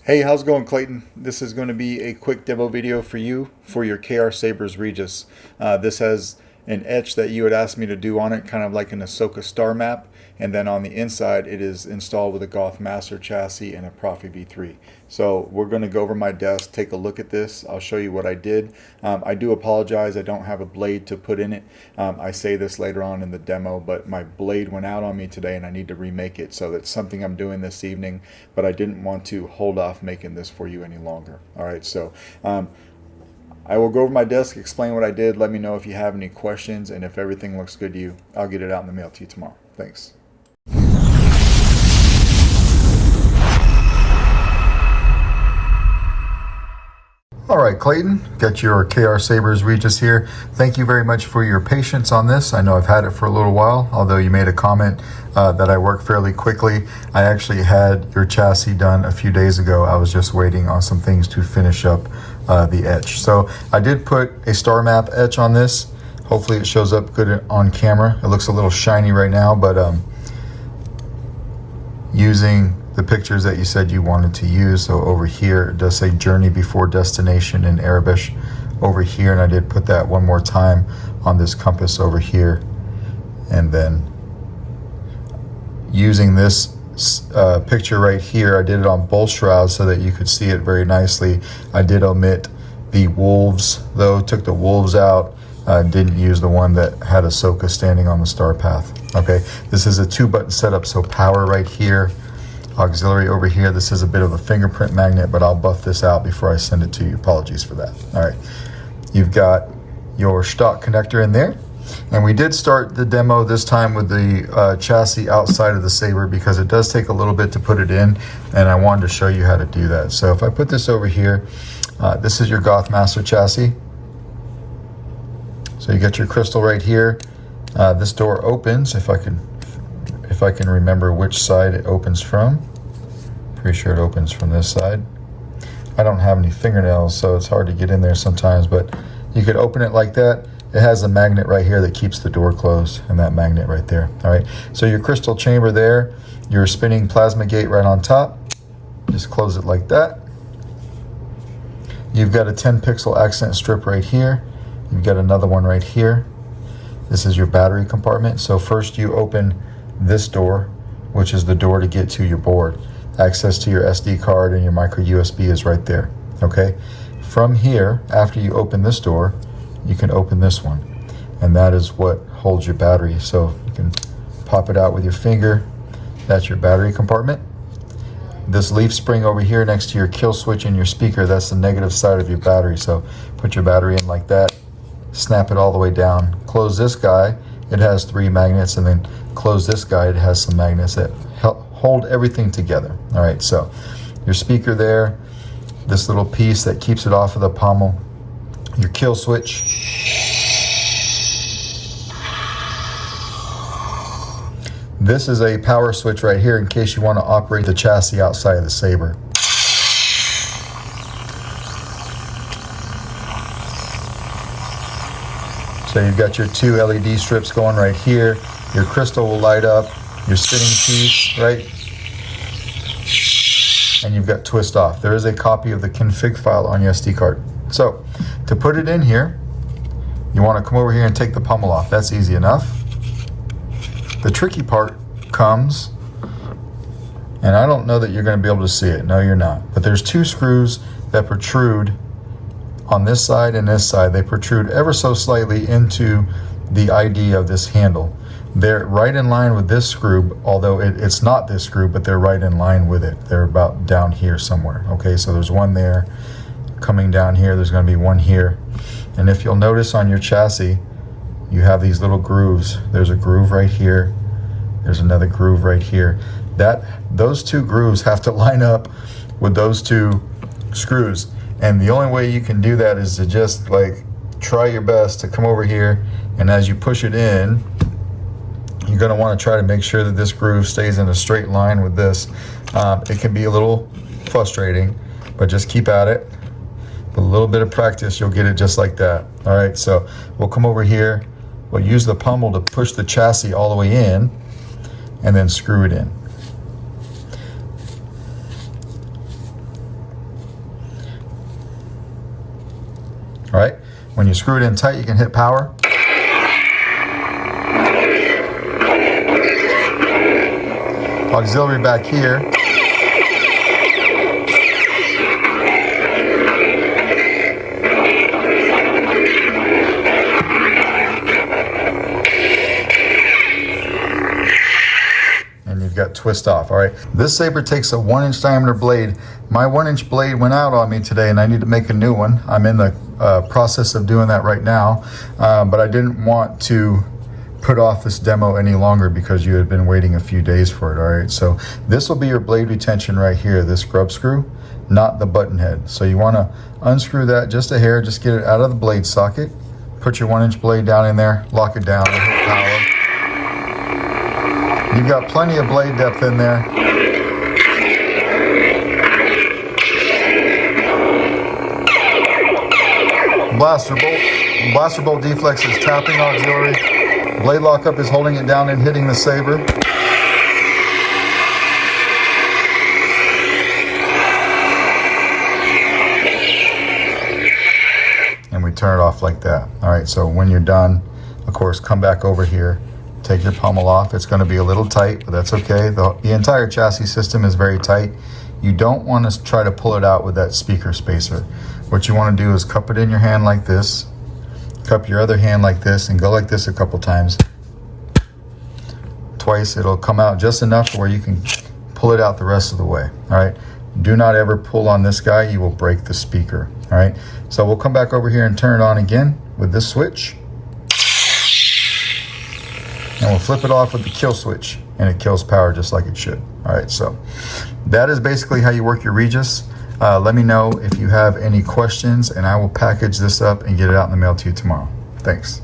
Hey, how's it going, Clayton? This is going to be a quick demo video for you for your KR Sabers Regiis. This has an etch that you had asked me to do on it, kind of like an Ahsoka star map, and then on the inside it is installed with a Goth Master chassis and a Profi V3. So we're going to go over my desk, take a look at this. I'll show you what I did. I do apologize, I don't have a blade to put in it. I say this later on in the demo, but my blade went out on me today and I need to remake it, so that's something I'm doing this evening, but I didn't want to hold off making this for you any longer. All right, so I will go over my desk, explain what I did. Let me know if you have any questions, and if everything looks good to you, I'll get it out in the mail to you tomorrow. Thanks. All right, Clayton, got your KR Sabers Regiis here. Thank you very much for your patience on this. I know I've had it for a little while, although you made a comment that I work fairly quickly. I actually had your chassis done a few days ago. I was just waiting on some things to finish up the etch. So I did put a star map etch on this. Hopefully it shows up good on camera. It looks a little shiny right now, but using the pictures that you said you wanted to use. So over here it does say journey before destination in Arabic over here, and I did put that one more time on this compass over here. And then using this picture right here, I did it on both shrouds so that you could see it very nicely. I did omit the wolves though, took the wolves out. Didn't use the one that had Ahsoka standing on the star path. Okay, this is a 2-button setup, so power right here, auxiliary over here. This is a bit of a fingerprint magnet, but I'll buff this out before I send it to you. Apologies for that. All right, you've got your stock connector in there, and we did start the demo this time with the chassis outside of the Saber because it does take a little bit to put it in, and I wanted to show you how to do that. So if I put this over here, this is your Goth Master chassis. So you got your crystal right here. This door opens, if I can remember which side it opens from. Pretty sure it opens from this side. I don't have any fingernails, so it's hard to get in there sometimes, but you could open it like that. It has a magnet right here that keeps the door closed, and that magnet right there. All right, so your crystal chamber there, your spinning plasma gate right on top. Just close it like that. You've got a 10 pixel accent strip right here. You've got another one right here. This is your battery compartment. So first you open this door, which is the door to get to your board. Access to your SD card and your micro USB is right there, okay? From here, after you open this door, you can open this one, and that is what holds your battery. So you can pop it out with your finger. That's your battery compartment. This leaf spring over here next to your kill switch and your speaker, that's the negative side of your battery. So put your battery in like that, snap it all the way down. Close this guy, it has 3 magnets, and then close this guy, it has some magnets that hold everything together. All right, so your speaker there, this little piece that keeps it off of the pommel, your kill switch. This is a power switch right here in case you want to operate the chassis outside of the Saber. So you've got your 2 LED strips going right here. Your crystal will light up, your spinning piece, right? And you've got twist off. There is a copy of the config file on your SD card. So to put it in here, you want to come over here and take the pommel off. That's easy enough. The tricky part comes, and I don't know that you're going to be able to see it. No, you're not. But there's 2 screws that protrude on this side and this side. They protrude ever so slightly into the ID of this handle. They're right in line with this screw, although it's not this screw, but they're right in line with it. They're about down here somewhere. Okay, so there's one there, coming down here, there's going to be one here. And if you'll notice on your chassis, you have these little grooves. There's a groove right here. There's another groove right here. Those 2 grooves have to line up with those 2 screws. And the only way you can do that is to just like try your best to come over here, and as you push it in, you're going to want to try to make sure that this groove stays in a straight line with this. It can be a little frustrating, but just keep at it. With a little bit of practice, you'll get it just like that. All right, so we'll come over here. We'll use the pommel to push the chassis all the way in, and then screw it in. All right, when you screw it in tight, you can hit power. Auxiliary back here. And you've got twist off. All right, this saber takes a 1-inch diameter blade. My 1-inch blade went out on me today and I need to make a new one. I'm in the process of doing that right now, but I didn't want to put off this demo any longer because you had been waiting a few days for it. All right, so this will be your blade retention right here, this grub screw, not the button head. So you want to unscrew that just a hair, just get it out of the blade socket, put your 1-inch blade down in there, lock it down, and hit power. You've got plenty of blade depth in there. Blaster bolt deflex is tapping auxiliary. Blade lockup is holding it down and hitting the saber. And we turn it off like that. All right, so when you're done, of course, come back over here, take your pommel off. It's going to be a little tight, but that's okay. The entire chassis system is very tight. You don't want to try to pull it out with that speaker spacer. What you want to do is cup it in your hand like this, cup your other hand like this, and go like this a couple times. Twice, it'll come out just enough where you can pull it out the rest of the way. All right, do not ever pull on this guy, you will break the speaker. All right, so we'll come back over here and turn it on again with this switch, and we'll flip it off with the kill switch, and it kills power just like it should. All right, so that is basically how you work your Regiis. Let me know if you have any questions, and I will package this up and get it out in the mail to you tomorrow. Thanks.